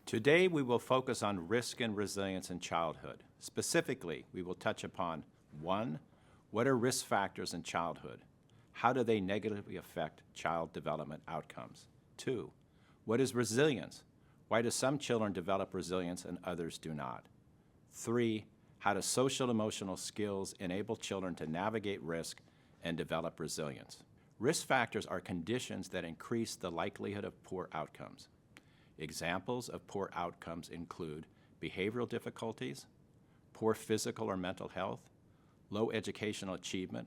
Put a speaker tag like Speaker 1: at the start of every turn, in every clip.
Speaker 1: Today, we will focus on risk and resilience in childhood. Specifically, we will touch upon 1. What are risk factors in childhood? How do they negatively affect child development outcomes? 2. What is resilience? Why do some children develop resilience and others do not? 3. How do social emotional skills enable children to navigate risk and develop resilience? Risk factors are conditions that increase the likelihood of poor outcomes. Examples of poor outcomes include behavioral difficulties, poor physical or mental health, low educational achievement,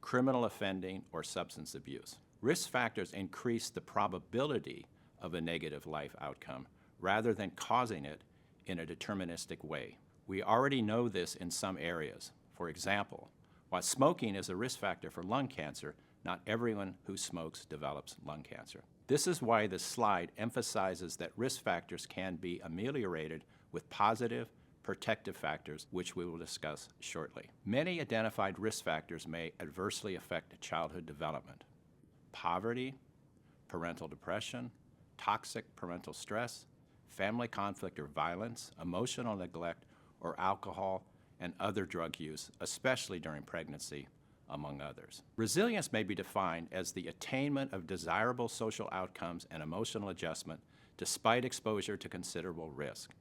Speaker 1: criminal offending, or substance abuse. Risk factors increase the probability of a negative life outcome rather than causing it in a deterministic way. We already know this in some areas. For example, while smoking is a risk factor for lung cancer, not everyone who smokes develops lung cancer. This is why this slide emphasizes that risk factors can be ameliorated with positive, protective factors, which we will discuss shortly. Many identified risk factors may adversely affect childhood development. Poverty, parental depression, toxic parental stress, family conflict or violence, emotional neglect, or alcohol and other drug use, especially during pregnancy, among others. Resilience may be defined as the attainment of desirable social outcomes and emotional adjustment despite exposure to considerable risk.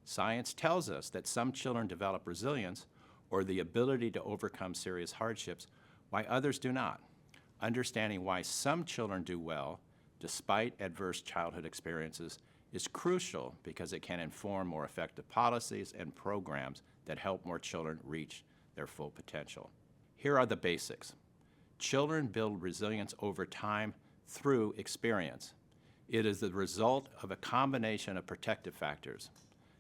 Speaker 1: Science tells us that some children develop resilience or the ability to overcome serious hardships, while others do not. Understanding why some children do well despite adverse childhood experiences is crucial because it can inform more effective policies and programs that help more children reach their full potential. Here are the basics. Children build resilience over time through experience. It is the result of a combination of protective factors.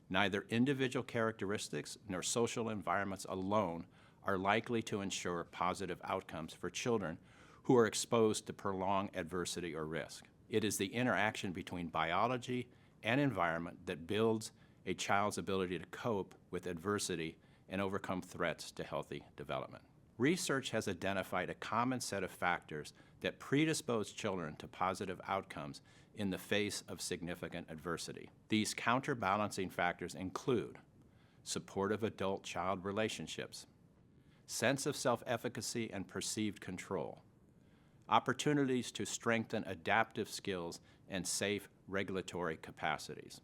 Speaker 1: Neither individual characteristics nor social environments alone are likely to ensure positive outcomes for children who are exposed to prolonged adversity or risk. It is the interaction between biology and environment that builds a child's ability to cope with adversity and overcome threats to healthy development. Research has identified a common set of factors that predispose children to positive outcomes in the face of significant adversity. These counterbalancing factors include supportive adult-child relationships, sense of self-efficacy and perceived control, opportunities to strengthen adaptive skills and safe regulatory capacities,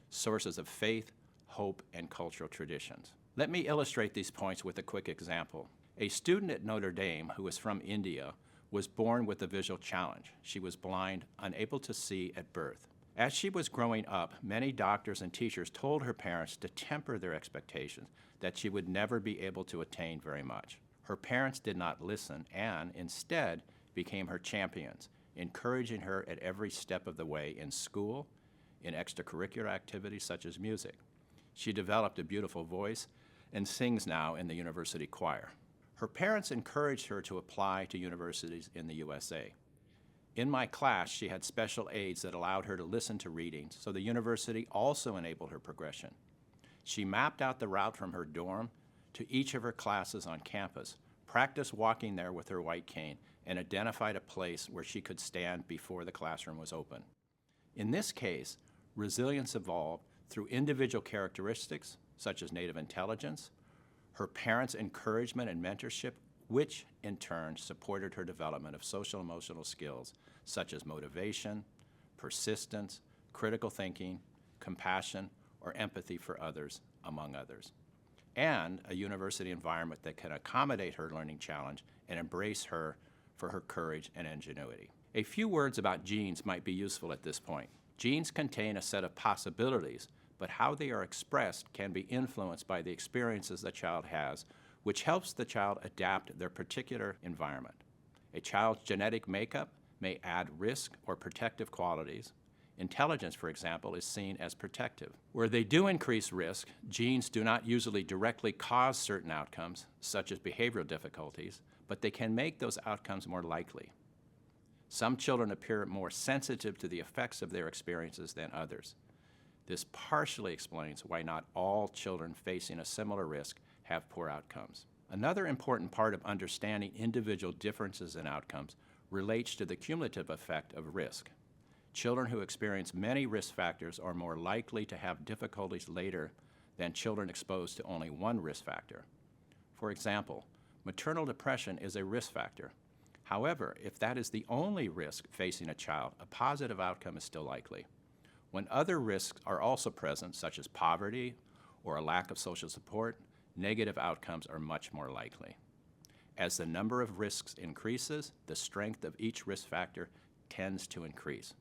Speaker 1: sources of faith, hope, and cultural traditions. Let me illustrate these points with a quick example. A student at Notre Dame who is from India was born with a visual challenge. She was blind, unable to see at birth. As she was growing up, many doctors and teachers told her parents to temper their expectations that she would never be able to attain very much. Her parents did not listen and, instead, became her champions, encouraging her at every step of the way in school, in extracurricular activities such as music. She developed a beautiful voice and sings now in the university choir. Her parents encouraged her to apply to universities in the USA. In my class, she had special aids that allowed her to listen to readings, so the university also enabled her progression. She mapped out the route from her dorm to each of her classes on campus, practiced walking there with her white cane, and identified a place where she could stand before the classroom was open. In this case, resilience evolved through individual characteristics, such as native intelligence, her parents' encouragement and mentorship, which in turn supported her development of social emotional skills such as motivation, persistence, critical thinking, compassion, or empathy for others, among others, and a university environment that can accommodate her learning challenge and embrace her for her courage and ingenuity. A few words about genes might be useful at this point. Genes contain a set of possibilities, but how they are expressed can be influenced by the experiences the child has, which helps the child adapt their particular environment. A child's genetic makeup may add risk or protective qualities. Intelligence, for example, is seen as protective. Where they do increase risk, genes do not usually directly cause certain outcomes, such as behavioral difficulties, but they can make those outcomes more likely. Some children appear more sensitive to the effects of their experiences than others. This partially explains why not all children facing a similar risk have poor outcomes. Another important part of understanding individual differences in outcomes relates to the cumulative effect of risk. Children who experience many risk factors are more likely to have difficulties later than children exposed to only one risk factor. For example, maternal depression is a risk factor. However, if that is the only risk facing a child, a positive outcome is still likely. When other risks are also present, such as poverty or a lack of social support, negative outcomes are much more likely. As the number of risks increases, the strength of each risk factor tends to increase.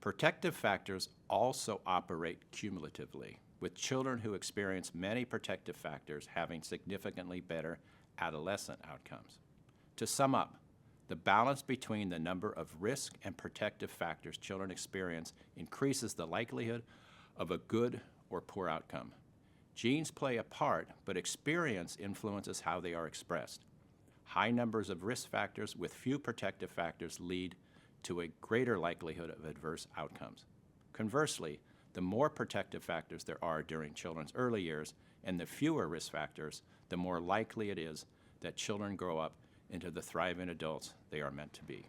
Speaker 1: Protective factors also operate cumulatively, with children who experience many protective factors having significantly better adolescent outcomes. To sum up, the balance between the number of risk and protective factors children experience increases the likelihood of a good or poor outcome. Genes play a part, but experience influences how they are expressed. High numbers of risk factors with few protective factors lead to a greater likelihood of adverse outcomes. Conversely, the more protective factors there are during children's early years and the fewer risk factors, the more likely it is that children grow up into the thriving adults they are meant to be.